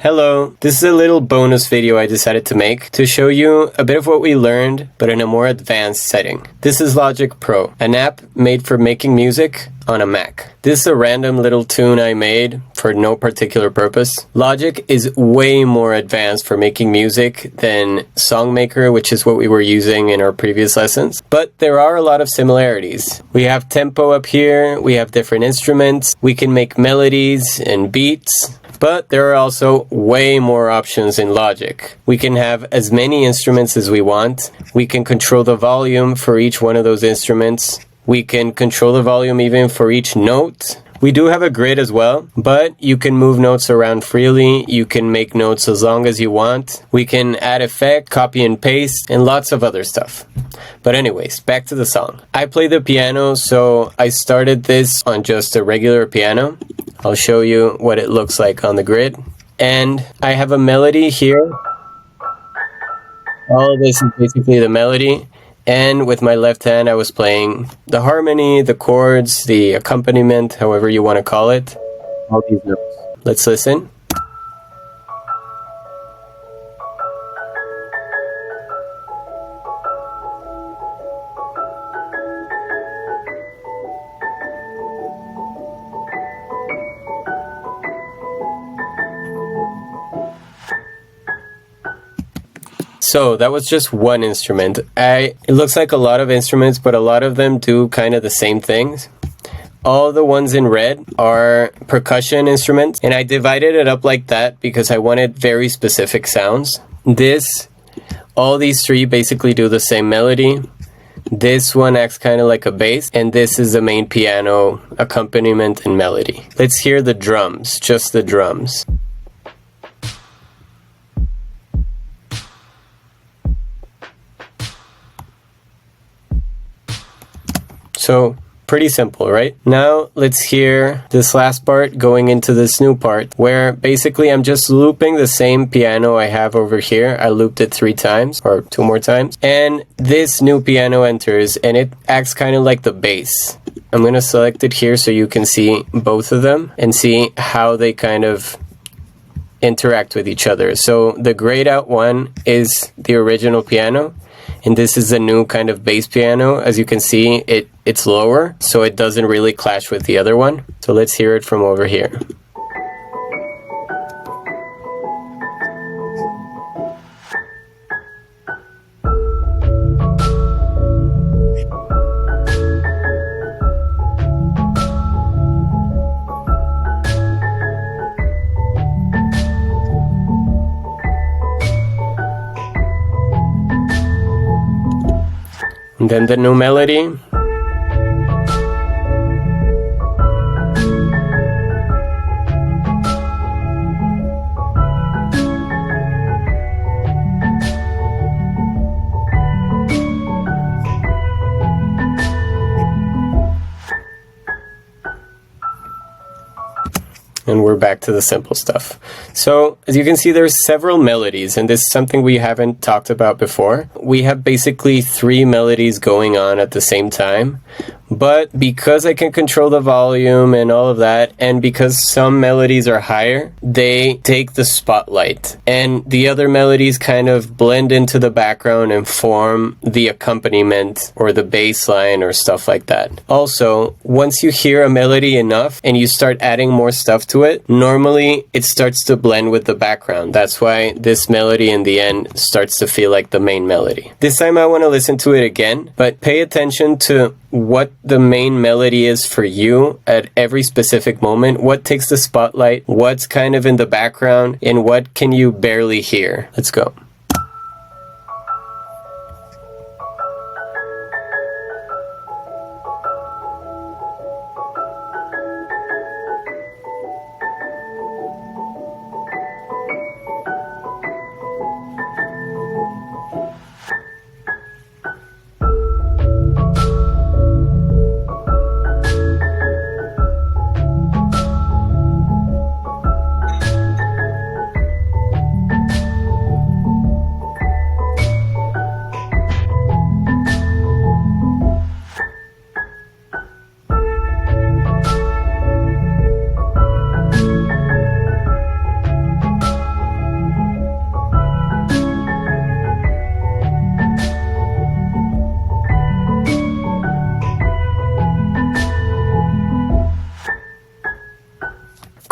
Hello, this is a little bonus video I decided to make to show you a bit of what we learned, but in a more advanced setting. This is Logic Pro, an app made for making music on a Mac. This is a random little tune I made for no particular purpose. Logic is way more advanced for making music than Songmaker, which is what we were using in our previous lessons. But there are a lot of similarities. We have tempo up here, we have different instruments, we can make melodies and beats. But there are also way more options in Logic. We can have as many instruments as we want. We can control the volume for each one of those instruments. We can control the volume even for each note. We do have a grid as well, but you can move notes around freely. You can make notes as long as you want. We can add effect, copy and paste, and lots of other stuff. But anyways, back to the song. I play the piano, so I started this on just a regular piano. I'll show you what it looks like on the grid. And I have a melody here. All of this is basically the melody. And with my left hand, I was playing the harmony, the chords, the accompaniment, however you want to call it. All these notes. Let's listen. So that was just one instrument. It looks like a lot of instruments, but a lot of them do kind of the same things. All the ones in red are percussion instruments, and I divided it up like that because I wanted very specific sounds. All these three basically do the same melody. This one acts kind of like a bass, and this is the main piano accompaniment and melody. Let's hear the drums, just the drums. So, pretty simple, right? Now, let's hear this last part going into this new part, where basically I'm just looping the same piano I have over here. I looped it 3 times, or 2 more times, and this new piano enters, and it acts kind of like the bass. I'm going to select it here so you can see both of them, and see how they kind of interact with each other. So, the grayed out one is the original piano, and this is the new kind of bass piano. As you can see, it's lower, so it doesn't really clash with the other one. So let's hear it from over here. And then the new melody. And we're back to the simple stuff. So, as you can see, there's several melodies, and this is something we haven't talked about before. We have basically 3 melodies going on at the same time. But because I can control the volume and all of that, and because some melodies are higher, they take the spotlight. And the other melodies kind of blend into the background and form the accompaniment or the bass line or stuff like that. Also, once you hear a melody enough and you start adding more stuff to it, normally it starts to blend with the background. That's why this melody in the end starts to feel like the main melody. This time I want to listen to it again, but pay attention to what the main melody is for you at every specific moment, what takes the spotlight, what's kind of in the background, and what can you barely hear. Let's go.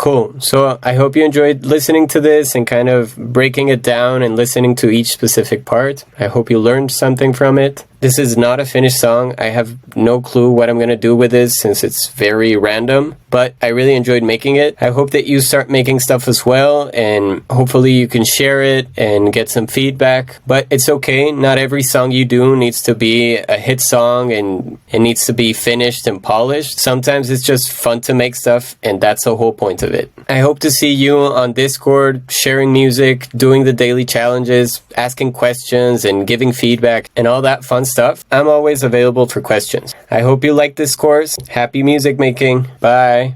Cool. So I hope you enjoyed listening to this and kind of breaking it down and listening to each specific part. I hope you learned something from it. This is not a finished song. I have no clue what I'm going to do with this since it's very random, but I really enjoyed making it. I hope that you start making stuff as well, and hopefully you can share it and get some feedback. But it's okay. Not every song you do needs to be a hit song and it needs to be finished and polished. Sometimes it's just fun to make stuff, and that's the whole point of it. I hope to see you on Discord, sharing music, doing the daily challenges, asking questions and giving feedback and all that fun stuff. I'm always available for questions. I hope you like this course. Happy music making. Bye.